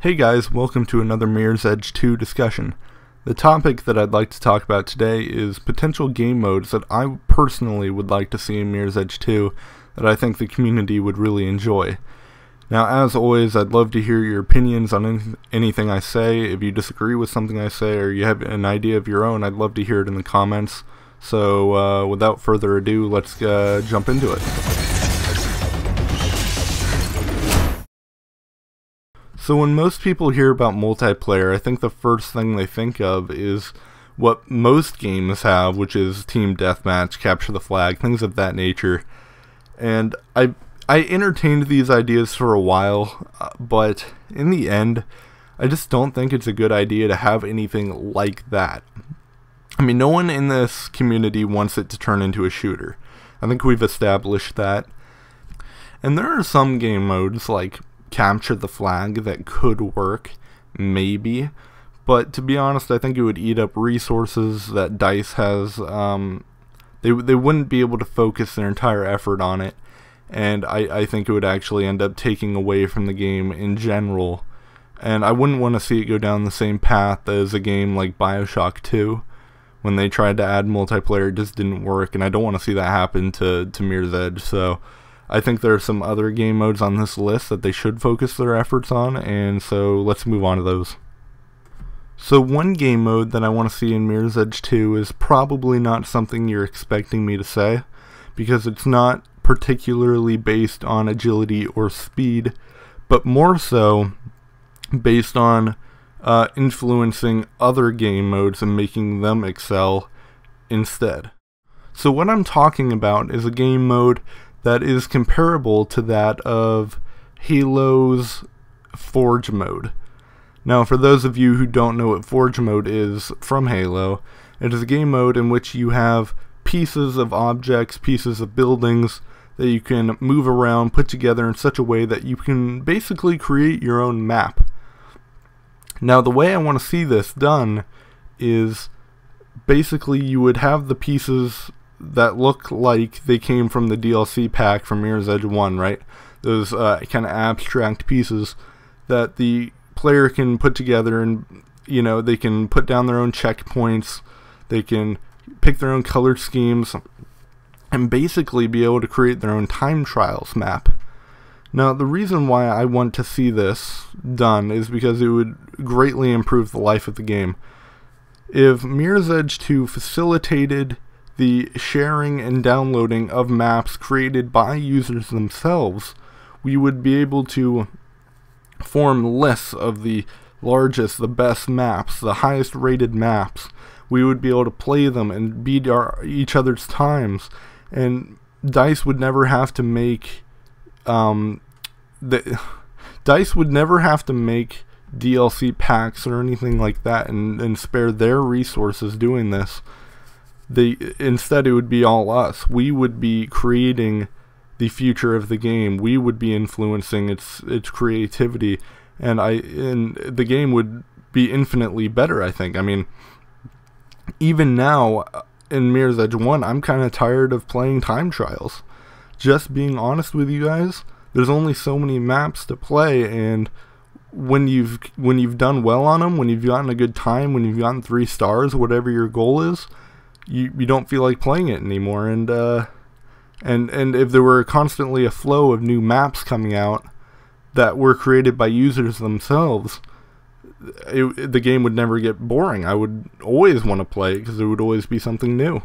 Hey guys, welcome to another Mirror's Edge 2 discussion. The topic that I'd like to talk about today is potential game modes that I personally would like to see in Mirror's Edge 2 that I think the community would really enjoy. Now, as always, I'd love to hear your opinions on anything I say. If you disagree with something I say or you have an idea of your own, I'd love to hear it in the comments. So, without further ado, let's jump into it. So when most people hear about multiplayer, I think the first thing they think of is what most games have, which is team deathmatch, capture the flag, things of that nature. And I entertained these ideas for a while, but in the end, I just don't think it's a good idea to have anything like that. I mean, no one in this community wants it to turn into a shooter. I think we've established that. And there are some game modes like capture the flag that could work, maybe, but to be honest, I think it would eat up resources that DICE has. They wouldn't be able to focus their entire effort on it, and I think it would actually end up taking away from the game in general, and I wouldn't want to see it go down the same path as a game like BioShock 2. When they tried to add multiplayer, it just didn't work, and I don't want to see that happen to Mirror's Edge. So I think there are some other game modes on this list that they should focus their efforts on, and so let's move on to those. So one game mode that I want to see in Mirror's Edge 2 is probably not something you're expecting me to say, because it's not particularly based on agility or speed, but more so based on influencing other game modes and making them excel instead. So what I'm talking about is a game mode that is comparable to that of Halo's Forge mode. Now, for those of you who don't know what Forge mode is from Halo, it is a game mode in which you have pieces of objects, pieces of buildings that you can move around, put together in such a way that you can basically create your own map. Now, the way I want to see this done is basically you would have the pieces that look like they came from the DLC pack from Mirror's Edge 1, right? Those kind of abstract pieces that the player can put together, and you know, they can put down their own checkpoints, they can pick their own color schemes, and basically be able to create their own time trials map. Now, the reason why I want to see this done is because it would greatly improve the life of the game. If Mirror's Edge 2 facilitated the sharing and downloading of maps created by users themselves, we would be able to form lists of the largest, the best maps, the highest rated maps. We would be able to play them and beat each other's times, and DICE would never have to make DICE would never have to make DLC packs or anything like that and spare their resources doing this. Instead, it would be all us. We would be creating the future of the game. We would be influencing its creativity, and the game would be infinitely better, I think. I mean, even now in Mirror's Edge 1, I'm kind of tired of playing time trials. Just being honest with you guys, there's only so many maps to play, and when you've done well on them, when you've gotten a good time, when you've gotten 3 stars, whatever your goal is, you don't feel like playing it anymore. And if there were constantly a flow of new maps coming out that were created by users themselves, the game would never get boring. I would always want to play it because there would always be something new.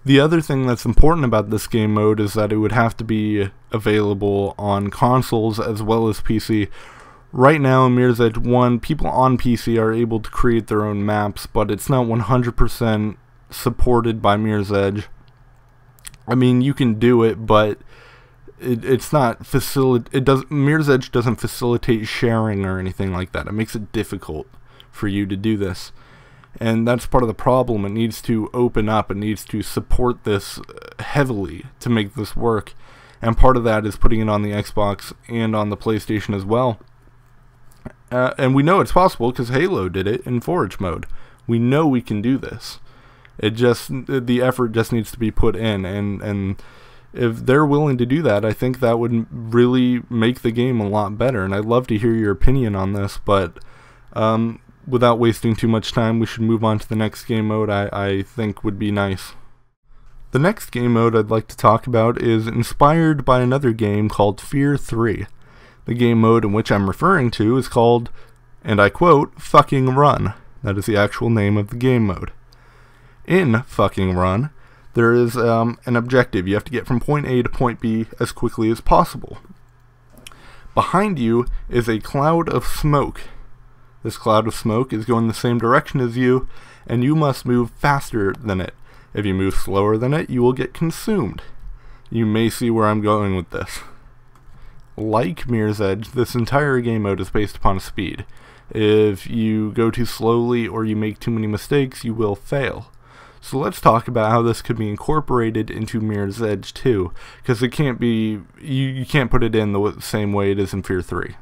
The other thing that's important about this game mode is that it would have to be available on consoles as well as PC. Right now in Mirror's Edge 1, people on PC are able to create their own maps, but it's not 100% supported by Mirror's Edge. I mean, you can do it, but it's not Mirror's Edge doesn't facilitate sharing or anything like that. It makes it difficult for you to do this. And that's part of the problem. It needs to open up, it needs to support this heavily to make this work. And part of that is putting it on the Xbox and on the PlayStation as well. And we know it's possible because Halo did it in Forge mode. We know we can do this. The effort just needs to be put in, and if they're willing to do that, I think that would really make the game a lot better. And I'd love to hear your opinion on this, but without wasting too much time, we should move on to the next game mode I think would be nice. The next game mode I'd like to talk about is inspired by another game called Fear 3. The game mode in which I'm referring to is called, and I quote, Fucking Run. That is the actual name of the game mode. In Fucking Run, there is an objective. You have to get from point A to point B as quickly as possible. Behind you is a cloud of smoke. This cloud of smoke is going the same direction as you, and you must move faster than it. If you move slower than it, you will get consumed. You may see where I'm going with this. Like Mirror's Edge, this entire game mode is based upon speed. If you go too slowly or you make too many mistakes, you will fail. So let's talk about how this could be incorporated into Mirror's Edge 2, because it can't be, you can't put it in the same way it is in Fear 3.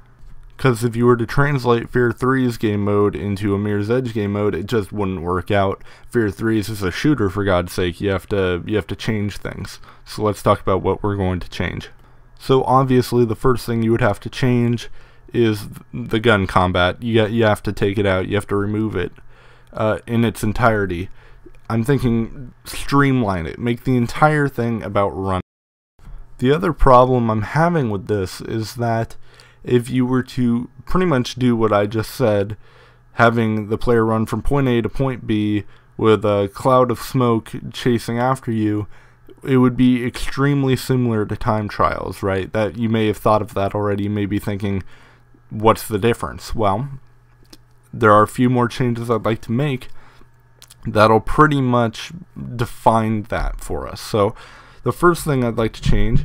Because if you were to translate Fear 3's game mode into a Mirror's Edge game mode, it just wouldn't work out. Fear 3's is a shooter, for God's sake. You have to change things. So let's talk about what we're going to change. So obviously the first thing you would have to change is the gun combat. You have to take it out. You have to remove it in its entirety. I'm thinking streamline it. Make the entire thing about running. The other problem I'm having with this is that if you were to pretty much do what I just said, having the player run from point A to point B with a cloud of smoke chasing after you, it would be extremely similar to Time Trials, right? That you may have thought of that already. You may be thinking, what's the difference? Well, there are a few more changes I'd like to make that'll pretty much define that for us. So the first thing I'd like to change,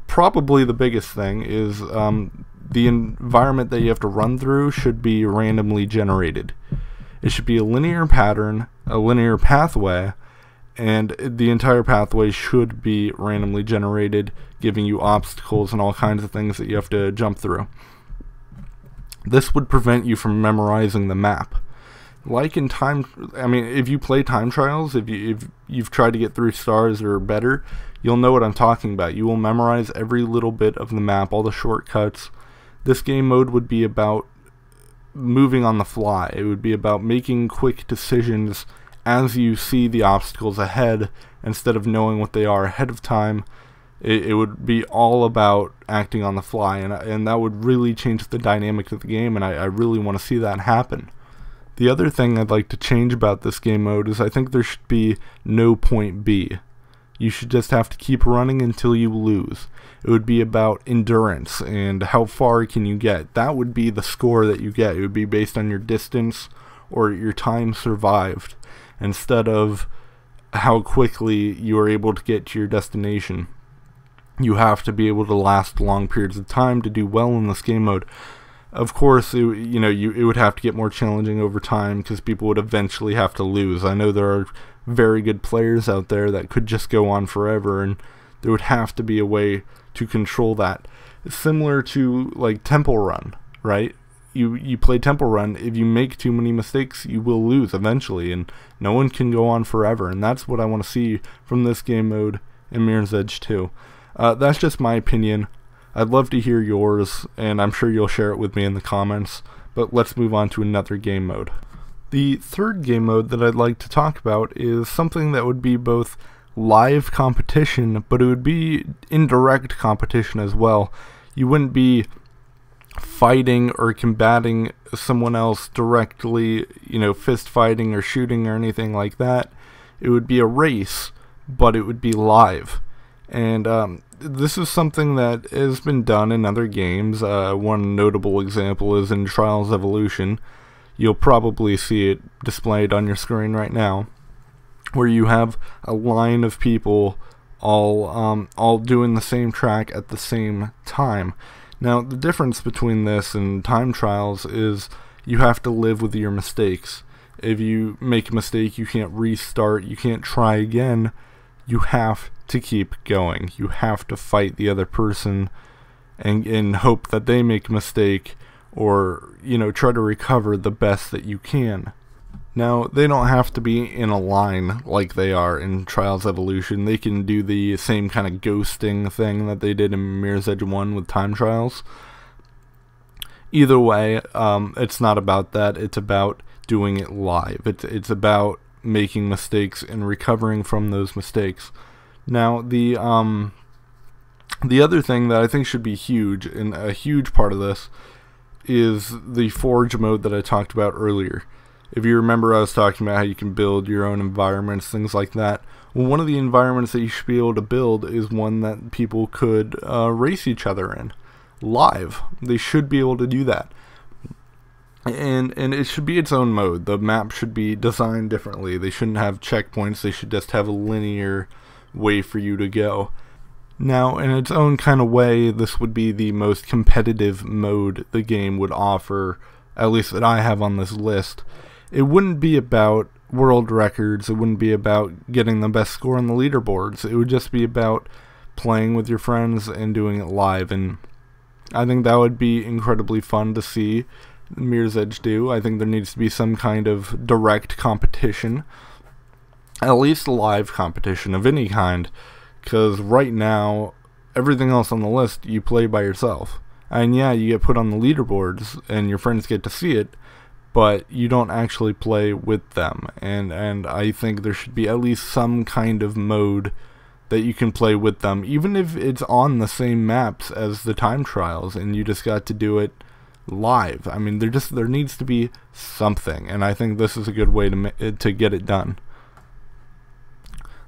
probably the biggest thing, is the environment that you have to run through should be randomly generated. It should be a linear pattern, a linear pathway, and the entire pathway should be randomly generated, giving you obstacles and all kinds of things that you have to jump through. This would prevent you from memorizing the map. Like in if you play Time Trials, if you've tried to get through stars or better, you'll know what I'm talking about. You will memorize every little bit of the map, all the shortcuts. This game mode would be about moving on the fly. It would be about making quick decisions as you see the obstacles ahead, instead of knowing what they are ahead of time. It would be all about acting on the fly, and that would really change the dynamic of the game, and I really want to see that happen. The other thing I'd like to change about this game mode is I think there should be no point B. You should just have to keep running until you lose. It would be about endurance and how far can you get. That would be the score that you get. It would be based on your distance or your time survived, instead of how quickly you are able to get to your destination. You have to be able to last long periods of time to do well in this game mode. Of course, it would have to get more challenging over time, because people would eventually have to lose. I know there are very good players out there that could just go on forever, and there would have to be a way to control that. It's similar to like Temple Run, right? You play Temple Run, if you make too many mistakes, you will lose eventually, and no one can go on forever, and that's what I want to see from this game mode in Mirror's Edge 2. That's just my opinion. I'd love to hear yours, and I'm sure you'll share it with me in the comments, but let's move on to another game mode. The third game mode that I'd like to talk about is something that would be both live competition, but it would be indirect competition as well. You wouldn't be fighting or combating someone else directly, fist fighting or shooting or anything like that. It would be a race, but it would be live. And this is something that has been done in other games. One notable example is in Trials Evolution. You'll probably see it displayed on your screen right now, where you have a line of people all doing the same track at the same time. Now, the difference between this and Time Trials is you have to live with your mistakes. If you make a mistake, you can't restart, you can't try again. You have to keep going. You have to fight the other person and hope that they make a mistake, or try to recover the best that you can. Now, they don't have to be in a line like they are in Trials Evolution. They can do the same kind of ghosting thing that they did in Mirror's Edge 1 with time trials. Either way, it's not about that. It's about doing it live. It's about making mistakes and recovering from those mistakes. Now, the other thing that I think should be huge, and a huge part of this, is the Forge mode that I talked about earlier. If you remember, I was talking about how you can build your own environments, things like that. Well, one of the environments that you should be able to build is one that people could race each other in live. They should be able to do that. And it should be its own mode. The map should be designed differently. They shouldn't have checkpoints. They should just have a linear way for you to go. Now, in its own kind of way, this would be the most competitive mode the game would offer, at least that I have on this list. It wouldn't be about world records. It wouldn't be about getting the best score on the leaderboards. It would just be about playing with your friends and doing it live. And I think that would be incredibly fun to see Mirror's Edge do. I think there needs to be some kind of direct competition, at least live competition of any kind, because right now everything else on the list you play by yourself. And yeah, you get put on the leaderboards and your friends get to see it, but you don't actually play with them. And I think there should be at least some kind of mode that you can play with them, even if it's on the same maps as the time trials and you just got to do it live. I mean, there needs to be something, and I think this is a good way to get it done.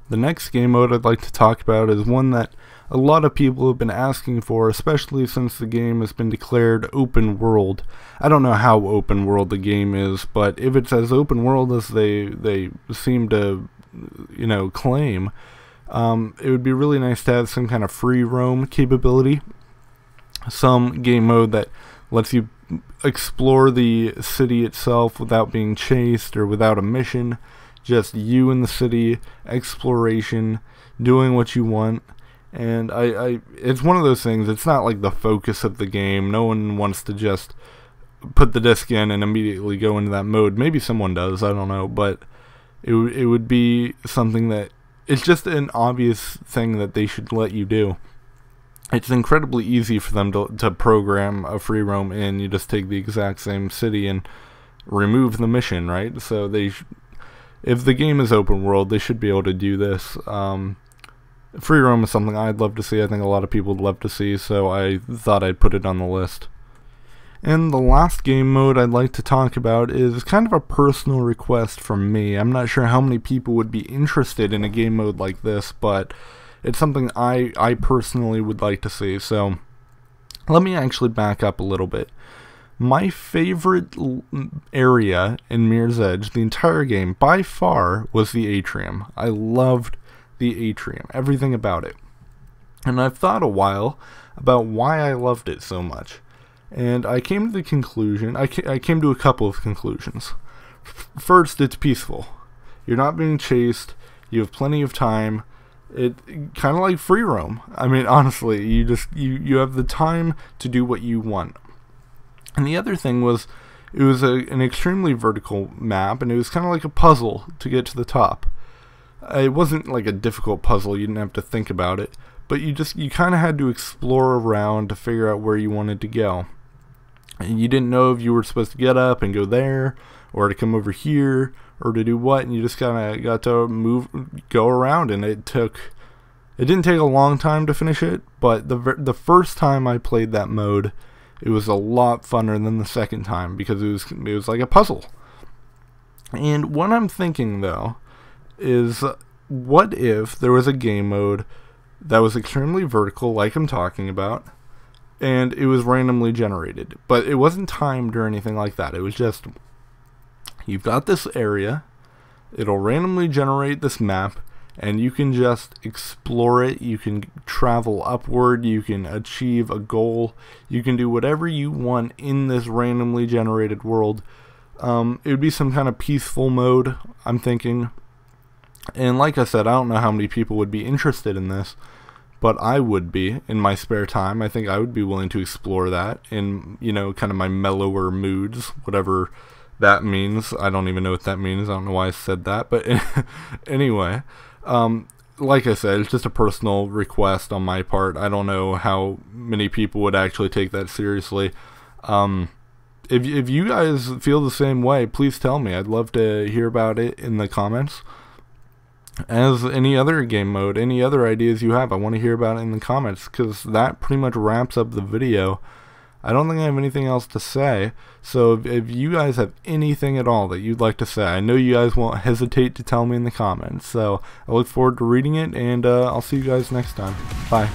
The next game mode I'd like to talk about is one that a lot of people have been asking for, especially since the game has been declared open world. I don't know how open world the game is, but if it's as open world as they seem to, claim, it would be really nice to have some kind of free roam capability. Some game mode that lets you explore the city itself without being chased or without a mission. Just you in the city, exploration, doing what you want. And it's one of those things, it's not like the focus of the game. No one wants to just put the disc in and immediately go into that mode. Maybe someone does, I don't know. But it would be something that, it's just an obvious thing that they should let you do. It's incredibly easy for them to program a free roam in. You just take the exact same city and remove the mission, right? So if the game is open world, they should be able to do this. Free roam is something I'd love to see. I think a lot of people would love to see, so I thought I'd put it on the list. And the last game mode I'd like to talk about is kind of a personal request from me. I'm not sure how many people would be interested in a game mode like this, but it's something I personally would like to see. So let me actually back up a little bit. My favorite area in Mirror's Edge, the entire game, by far, was the Atrium. I loved the Atrium, everything about it. And I've thought a while about why I loved it so much. And I came to the conclusion, I came to a couple of conclusions. First, it's peaceful. You're not being chased, you have plenty of time. It kind of like free roam. I mean, honestly, you have the time to do what you want. And the other thing was, it was an extremely vertical map, and it was kind of like a puzzle to get to the top. It wasn't like a difficult puzzle, you didn't have to think about it, but you kind of had to explore around to figure out where you wanted to go. And you didn't know if you were supposed to get up and go there, or to come over here, or to do what, and you just kind of got to go around, and it didn't take a long time to finish it, but the first time I played that mode, it was a lot funner than the second time, because it was like a puzzle. And what I'm thinking, though, is what if there was a game mode that was extremely vertical, like I'm talking about, and it was randomly generated, but it wasn't timed or anything like that. It was just, you've got this area, it'll randomly generate this map, and you can just explore it, you can travel upward, you can achieve a goal, you can do whatever you want in this randomly generated world. It would be some kind of peaceful mode, I'm thinking. And like I said, I don't know how many people would be interested in this, but I would be in my spare time. I think I would be willing to explore that in, kind of my mellower moods, whatever that means. I don't even know what that means. I don't know why I said that, but anyway, like I said, it's just a personal request on my part. I don't know how many people would actually take that seriously. If you guys feel the same way, please tell me. I'd love to hear about it in the comments. As any other game mode, any other ideas you have, I want to hear about it in the comments, because that pretty much wraps up the video. I don't think I have anything else to say, so if you guys have anything at all that you'd like to say, I know you guys won't hesitate to tell me in the comments, so I look forward to reading it, and I'll see you guys next time. Bye.